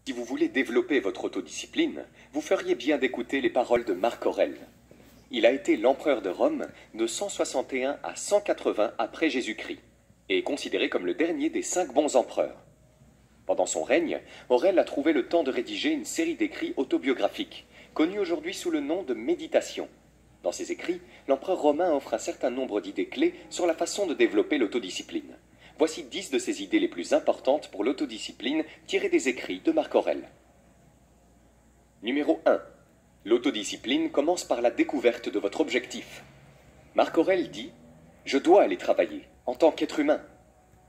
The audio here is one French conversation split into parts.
Si vous voulez développer votre autodiscipline, vous feriez bien d'écouter les paroles de Marc Aurèle. Il a été l'empereur de Rome de 161 à 180 après Jésus-Christ et est considéré comme le dernier des 5 bons empereurs. Pendant son règne, Aurèle a trouvé le temps de rédiger une série d'écrits autobiographiques, connus aujourd'hui sous le nom de Méditations. Dans ces écrits, l'empereur romain offre un certain nombre d'idées clés sur la façon de développer l'autodiscipline. Voici 10 de ces idées les plus importantes pour l'autodiscipline tirées des écrits de Marc Aurèle. Numéro 1. L'autodiscipline commence par la découverte de votre objectif. Marc Aurèle dit « Je dois aller travailler, en tant qu'être humain.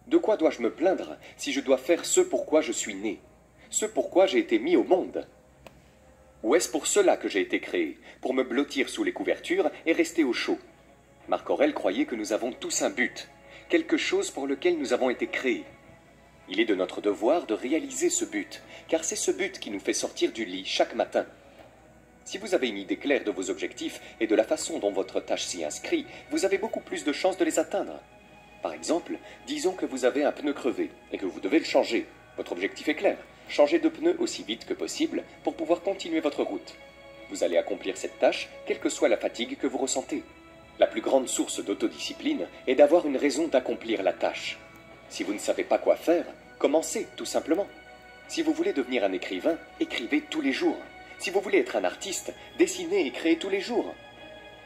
De quoi dois-je me plaindre si je dois faire ce pourquoi je suis né, ce pourquoi j'ai été mis au monde ? Ou est-ce pour cela que j'ai été créé, pour me blottir sous les couvertures et rester au chaud ?» Marc Aurèle croyait que nous avons tous un but, quelque chose pour lequel nous avons été créés. Il est de notre devoir de réaliser ce but, car c'est ce but qui nous fait sortir du lit chaque matin. Si vous avez une idée claire de vos objectifs et de la façon dont votre tâche s'y inscrit, vous avez beaucoup plus de chances de les atteindre. Par exemple, disons que vous avez un pneu crevé et que vous devez le changer. Votre objectif est clair, changer de pneu aussi vite que possible pour pouvoir continuer votre route. Vous allez accomplir cette tâche, quelle que soit la fatigue que vous ressentez. La plus grande source d'autodiscipline est d'avoir une raison d'accomplir la tâche. Si vous ne savez pas quoi faire, commencez tout simplement. Si vous voulez devenir un écrivain, écrivez tous les jours. Si vous voulez être un artiste, dessinez et créez tous les jours.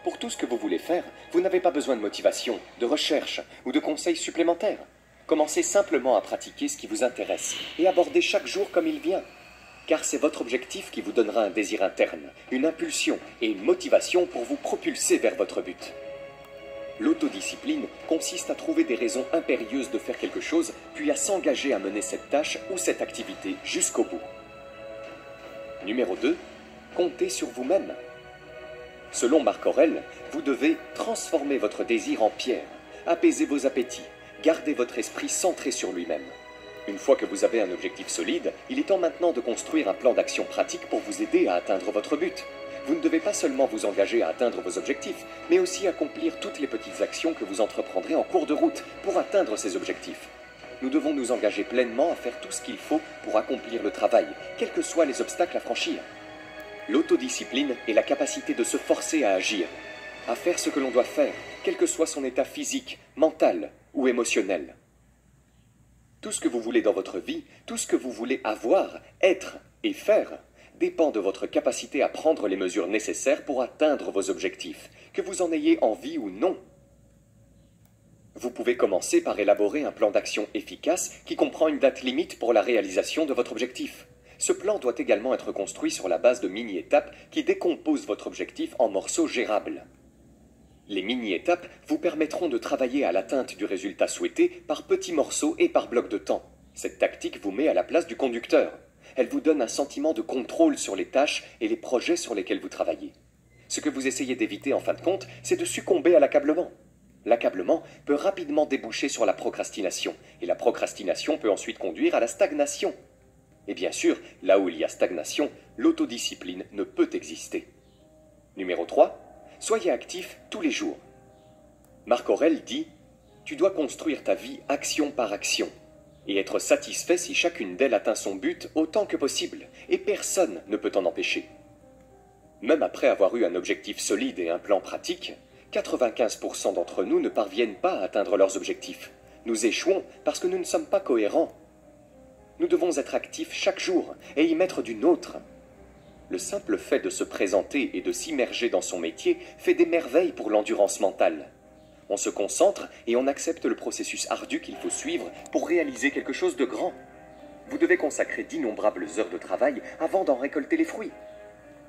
Pour tout ce que vous voulez faire, vous n'avez pas besoin de motivation, de recherche ou de conseils supplémentaires. Commencez simplement à pratiquer ce qui vous intéresse et abordez chaque jour comme il vient. Car c'est votre objectif qui vous donnera un désir interne, une impulsion et une motivation pour vous propulser vers votre but. L'autodiscipline consiste à trouver des raisons impérieuses de faire quelque chose, puis à s'engager à mener cette tâche ou cette activité jusqu'au bout. Numéro 2. Comptez sur vous-même. Selon Marc Aurèle, vous devez transformer votre désir en pierre, apaiser vos appétits, garder votre esprit centré sur lui-même. Une fois que vous avez un objectif solide, il est temps maintenant de construire un plan d'action pratique pour vous aider à atteindre votre but. Vous ne devez pas seulement vous engager à atteindre vos objectifs, mais aussi accomplir toutes les petites actions que vous entreprendrez en cours de route pour atteindre ces objectifs. Nous devons nous engager pleinement à faire tout ce qu'il faut pour accomplir le travail, quels que soient les obstacles à franchir. L'autodiscipline est la capacité de se forcer à agir, à faire ce que l'on doit faire, quel que soit son état physique, mental ou émotionnel. Tout ce que vous voulez dans votre vie, tout ce que vous voulez avoir, être et faire, dépend de votre capacité à prendre les mesures nécessaires pour atteindre vos objectifs, que vous en ayez envie ou non. Vous pouvez commencer par élaborer un plan d'action efficace qui comprend une date limite pour la réalisation de votre objectif. Ce plan doit également être construit sur la base de mini-étapes qui décomposent votre objectif en morceaux gérables. Les mini-étapes vous permettront de travailler à l'atteinte du résultat souhaité par petits morceaux et par bloc de temps. Cette tactique vous met à la place du conducteur. Elle vous donne un sentiment de contrôle sur les tâches et les projets sur lesquels vous travaillez. Ce que vous essayez d'éviter en fin de compte, c'est de succomber à l'accablement. L'accablement peut rapidement déboucher sur la procrastination, et la procrastination peut ensuite conduire à la stagnation. Et bien sûr, là où il y a stagnation, l'autodiscipline ne peut exister. Numéro 3. Soyez actif tous les jours. Marc Aurèle dit « Tu dois construire ta vie action par action et être satisfait si chacune d'elles atteint son but autant que possible, et personne ne peut t'en empêcher. » Même après avoir eu un objectif solide et un plan pratique, 95% d'entre nous ne parviennent pas à atteindre leurs objectifs. Nous échouons parce que nous ne sommes pas cohérents. Nous devons être actifs chaque jour et y mettre du nôtre. Le simple fait de se présenter et de s'immerger dans son métier fait des merveilles pour l'endurance mentale. On se concentre et on accepte le processus ardu qu'il faut suivre pour réaliser quelque chose de grand. Vous devez consacrer d'innombrables heures de travail avant d'en récolter les fruits.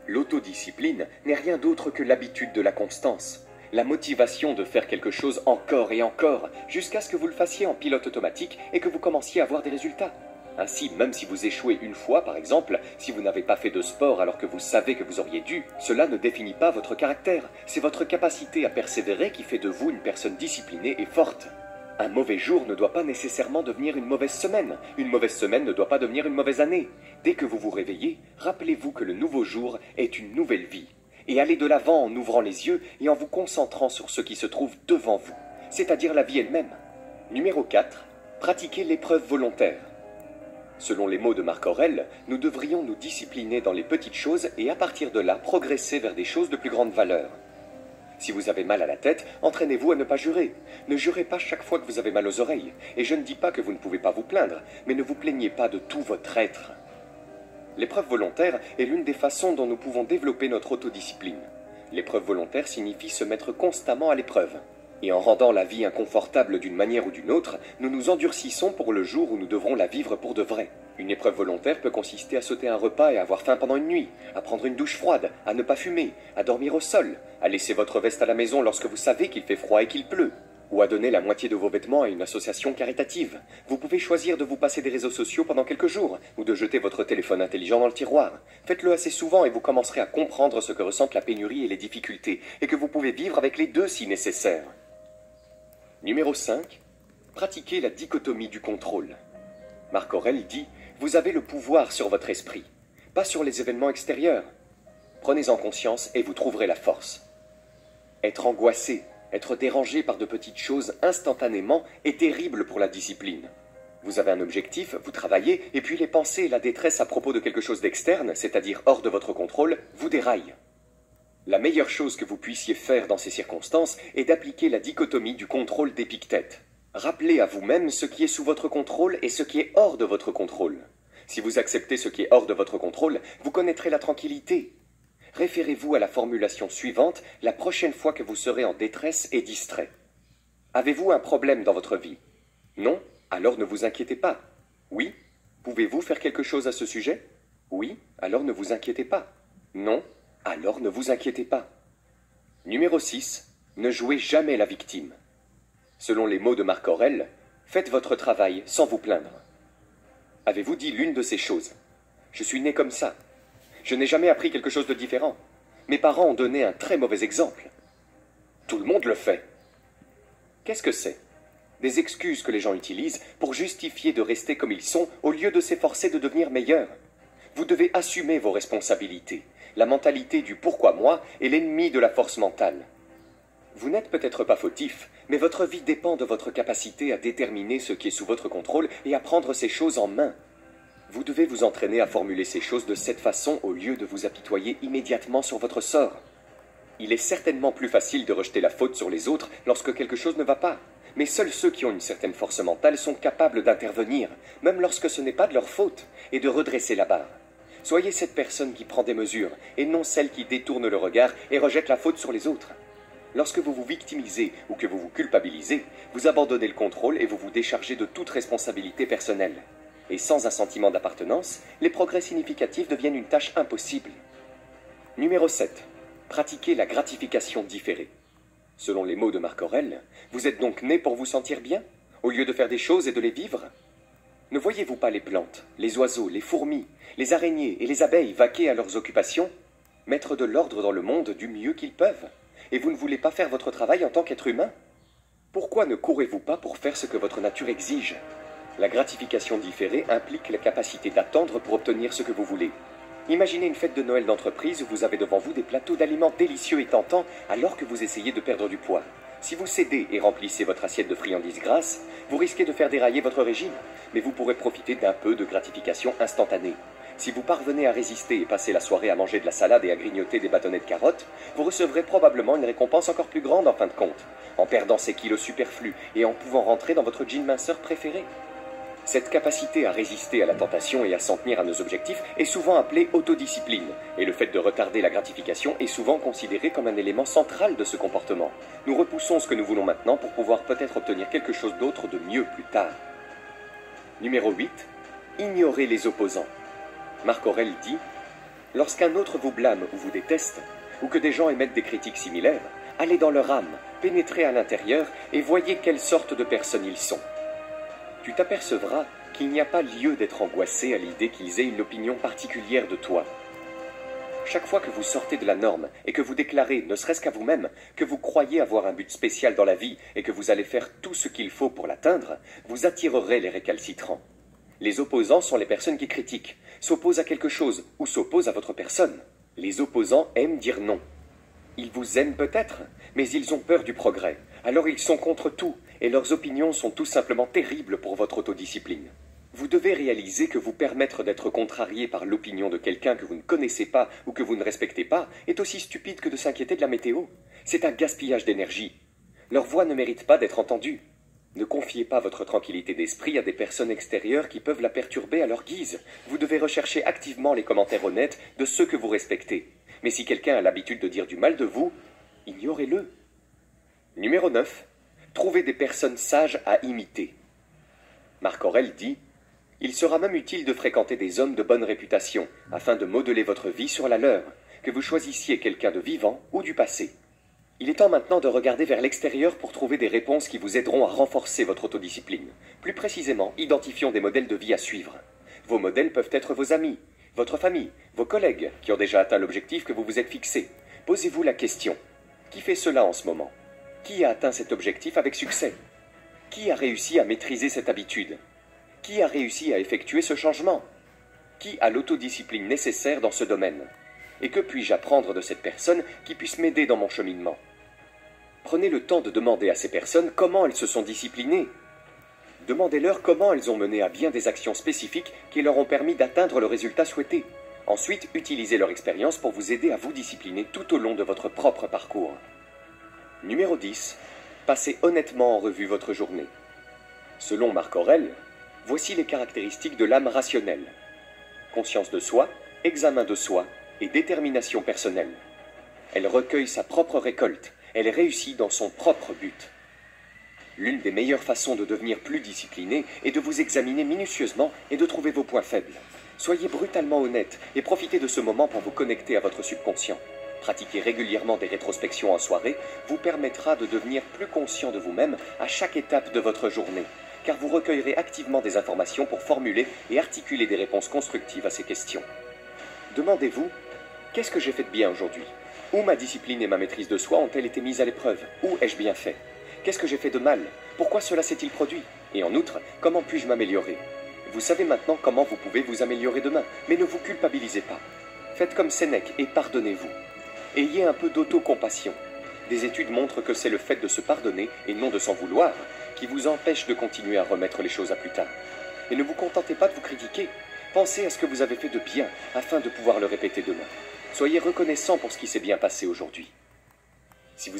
L'autodiscipline n'est rien d'autre que l'habitude de la constance. La motivation de faire quelque chose encore et encore, jusqu'à ce que vous le fassiez en pilote automatique et que vous commenciez à avoir des résultats. Ainsi, même si vous échouez une fois, par exemple, si vous n'avez pas fait de sport alors que vous savez que vous auriez dû, cela ne définit pas votre caractère. C'est votre capacité à persévérer qui fait de vous une personne disciplinée et forte. Un mauvais jour ne doit pas nécessairement devenir une mauvaise semaine. Une mauvaise semaine ne doit pas devenir une mauvaise année. Dès que vous vous réveillez, rappelez-vous que le nouveau jour est une nouvelle vie. Et allez de l'avant en ouvrant les yeux et en vous concentrant sur ce qui se trouve devant vous, c'est-à-dire la vie elle-même. Numéro 4. Pratiquez l'épreuve volontaire. Selon les mots de Marc Aurèle, nous devrions nous discipliner dans les petites choses et à partir de là progresser vers des choses de plus grande valeur. Si vous avez mal à la tête, entraînez-vous à ne pas jurer. Ne jurez pas chaque fois que vous avez mal aux oreilles. Et je ne dis pas que vous ne pouvez pas vous plaindre, mais ne vous plaignez pas de tout votre être. L'épreuve volontaire est l'une des façons dont nous pouvons développer notre autodiscipline. L'épreuve volontaire signifie se mettre constamment à l'épreuve. Et en rendant la vie inconfortable d'une manière ou d'une autre, nous nous endurcissons pour le jour où nous devrons la vivre pour de vrai. Une épreuve volontaire peut consister à sauter un repas et avoir faim pendant une nuit, à prendre une douche froide, à ne pas fumer, à dormir au sol, à laisser votre veste à la maison lorsque vous savez qu'il fait froid et qu'il pleut, ou à donner la moitié de vos vêtements à une association caritative. Vous pouvez choisir de vous passer des réseaux sociaux pendant quelques jours, ou de jeter votre téléphone intelligent dans le tiroir. Faites-le assez souvent et vous commencerez à comprendre ce que ressentent la pénurie et les difficultés, et que vous pouvez vivre avec les deux si nécessaire. Numéro 5. Pratiquez la dichotomie du contrôle. Marc Aurèle dit « Vous avez le pouvoir sur votre esprit, pas sur les événements extérieurs. Prenez-en conscience et vous trouverez la force. » Être angoissé, être dérangé par de petites choses instantanément est terrible pour la discipline. Vous avez un objectif, vous travaillez, et puis les pensées et la détresse à propos de quelque chose d'externe, c'est-à-dire hors de votre contrôle, vous déraillent. La meilleure chose que vous puissiez faire dans ces circonstances est d'appliquer la dichotomie du contrôle d'Épictète. Rappelez à vous-même ce qui est sous votre contrôle et ce qui est hors de votre contrôle. Si vous acceptez ce qui est hors de votre contrôle, vous connaîtrez la tranquillité. Référez-vous à la formulation suivante la prochaine fois que vous serez en détresse et distrait. Avez-vous un problème dans votre vie? Non? Alors ne vous inquiétez pas. Oui? Pouvez-vous faire quelque chose à ce sujet? Oui? Alors ne vous inquiétez pas. Non? Alors ne vous inquiétez pas. Numéro 6. Ne jouez jamais la victime. Selon les mots de Marc Aurèle, faites votre travail sans vous plaindre. Avez-vous dit l'une de ces choses? Je suis né comme ça. Je n'ai jamais appris quelque chose de différent. Mes parents ont donné un très mauvais exemple. Tout le monde le fait. Qu'est-ce que c'est? Des excuses que les gens utilisent pour justifier de rester comme ils sont au lieu de s'efforcer de devenir meilleurs. Vous devez assumer vos responsabilités. La mentalité du « pourquoi moi » est l'ennemi de la force mentale. Vous n'êtes peut-être pas fautif, mais votre vie dépend de votre capacité à déterminer ce qui est sous votre contrôle et à prendre ces choses en main. Vous devez vous entraîner à formuler ces choses de cette façon au lieu de vous apitoyer immédiatement sur votre sort. Il est certainement plus facile de rejeter la faute sur les autres lorsque quelque chose ne va pas, mais seuls ceux qui ont une certaine force mentale sont capables d'intervenir, même lorsque ce n'est pas de leur faute, et de redresser la barre. Soyez cette personne qui prend des mesures, et non celle qui détourne le regard et rejette la faute sur les autres. Lorsque vous vous victimisez ou que vous vous culpabilisez, vous abandonnez le contrôle et vous vous déchargez de toute responsabilité personnelle. Et sans un sentiment d'appartenance, les progrès significatifs deviennent une tâche impossible. Numéro 7. Pratiquez la gratification différée. Selon les mots de Marc Aurèle, vous êtes donc né pour vous sentir bien, au lieu de faire des choses et de les vivre? Ne voyez-vous pas les plantes, les oiseaux, les fourmis, les araignées et les abeilles vaquer à leurs occupations, mettre de l'ordre dans le monde du mieux qu'ils peuvent? Et vous ne voulez pas faire votre travail en tant qu'être humain? Pourquoi ne courez-vous pas pour faire ce que votre nature exige? La gratification différée implique la capacité d'attendre pour obtenir ce que vous voulez. Imaginez une fête de Noël d'entreprise où vous avez devant vous des plateaux d'aliments délicieux et tentants alors que vous essayez de perdre du poids. Si vous cédez et remplissez votre assiette de friandises grasses, vous risquez de faire dérailler votre régime, mais vous pourrez profiter d'un peu de gratification instantanée. Si vous parvenez à résister et passer la soirée à manger de la salade et à grignoter des bâtonnets de carottes, vous recevrez probablement une récompense encore plus grande en fin de compte, en perdant ces kilos superflus et en pouvant rentrer dans votre jean minceur préféré. Cette capacité à résister à la tentation et à s'en tenir à nos objectifs est souvent appelée autodiscipline, et le fait de retarder la gratification est souvent considéré comme un élément central de ce comportement. Nous repoussons ce que nous voulons maintenant pour pouvoir peut-être obtenir quelque chose d'autre de mieux plus tard. Numéro 8. Ignorez les opposants. Marc Aurèle dit « Lorsqu'un autre vous blâme ou vous déteste, ou que des gens émettent des critiques similaires, allez dans leur âme, pénétrez à l'intérieur et voyez quelle sorte de personnes ils sont. Tu t'apercevras qu'il n'y a pas lieu d'être angoissé à l'idée qu'ils aient une opinion particulière de toi. Chaque fois que vous sortez de la norme et que vous déclarez, ne serait-ce qu'à vous-même, que vous croyez avoir un but spécial dans la vie et que vous allez faire tout ce qu'il faut pour l'atteindre, vous attirerez les récalcitrants. Les opposants sont les personnes qui critiquent, s'opposent à quelque chose ou s'opposent à votre personne. Les opposants aiment dire non. Ils vous aiment peut-être, mais ils ont peur du progrès. Alors ils sont contre tout, et leurs opinions sont tout simplement terribles pour votre autodiscipline. Vous devez réaliser que vous permettre d'être contrarié par l'opinion de quelqu'un que vous ne connaissez pas ou que vous ne respectez pas est aussi stupide que de s'inquiéter de la météo. C'est un gaspillage d'énergie. Leur voix ne mérite pas d'être entendue. Ne confiez pas votre tranquillité d'esprit à des personnes extérieures qui peuvent la perturber à leur guise. Vous devez rechercher activement les commentaires honnêtes de ceux que vous respectez. Mais si quelqu'un a l'habitude de dire du mal de vous, ignorez-le. Numéro 9. Trouvez des personnes sages à imiter. Marc Aurèle dit « Il sera même utile de fréquenter des hommes de bonne réputation, afin de modeler votre vie sur la leur, que vous choisissiez quelqu'un de vivant ou du passé. » Il est temps maintenant de regarder vers l'extérieur pour trouver des réponses qui vous aideront à renforcer votre autodiscipline. Plus précisément, identifions des modèles de vie à suivre. Vos modèles peuvent être vos amis, votre famille, vos collègues qui ont déjà atteint l'objectif que vous vous êtes fixé. Posez-vous la question. Qui fait cela en ce moment? Qui a atteint cet objectif avec succès? Qui a réussi à maîtriser cette habitude? Qui a réussi à effectuer ce changement? Qui a l'autodiscipline nécessaire dans ce domaine? Et que puis-je apprendre de cette personne qui puisse m'aider dans mon cheminement? Prenez le temps de demander à ces personnes comment elles se sont disciplinées. Demandez-leur comment elles ont mené à bien des actions spécifiques qui leur ont permis d'atteindre le résultat souhaité. Ensuite, utilisez leur expérience pour vous aider à vous discipliner tout au long de votre propre parcours. Numéro 10. Passez honnêtement en revue votre journée. Selon Marc Aurèle, voici les caractéristiques de l'âme rationnelle. Conscience de soi, examen de soi et détermination personnelle. Elle recueille sa propre récolte. Elle réussit dans son propre but. L'une des meilleures façons de devenir plus discipliné est de vous examiner minutieusement et de trouver vos points faibles. Soyez brutalement honnête et profitez de ce moment pour vous connecter à votre subconscient. Pratiquer régulièrement des rétrospections en soirée vous permettra de devenir plus conscient de vous-même à chaque étape de votre journée, car vous recueillerez activement des informations pour formuler et articuler des réponses constructives à ces questions. Demandez-vous, qu'est-ce que j'ai fait de bien aujourd'hui ? Où ma discipline et ma maîtrise de soi ont-elles été mises à l'épreuve? Où ai-je bien fait? Qu'est-ce que j'ai fait de mal? Pourquoi cela s'est-il produit? Et en outre, comment puis-je m'améliorer? Vous savez maintenant comment vous pouvez vous améliorer demain, mais ne vous culpabilisez pas. Faites comme Sénèque et pardonnez-vous. Ayez un peu d'autocompassion. Des études montrent que c'est le fait de se pardonner, et non de s'en vouloir, qui vous empêche de continuer à remettre les choses à plus tard. Et ne vous contentez pas de vous critiquer. Pensez à ce que vous avez fait de bien, afin de pouvoir le répéter demain. Soyez reconnaissant pour ce qui s'est bien passé aujourd'hui. Si vous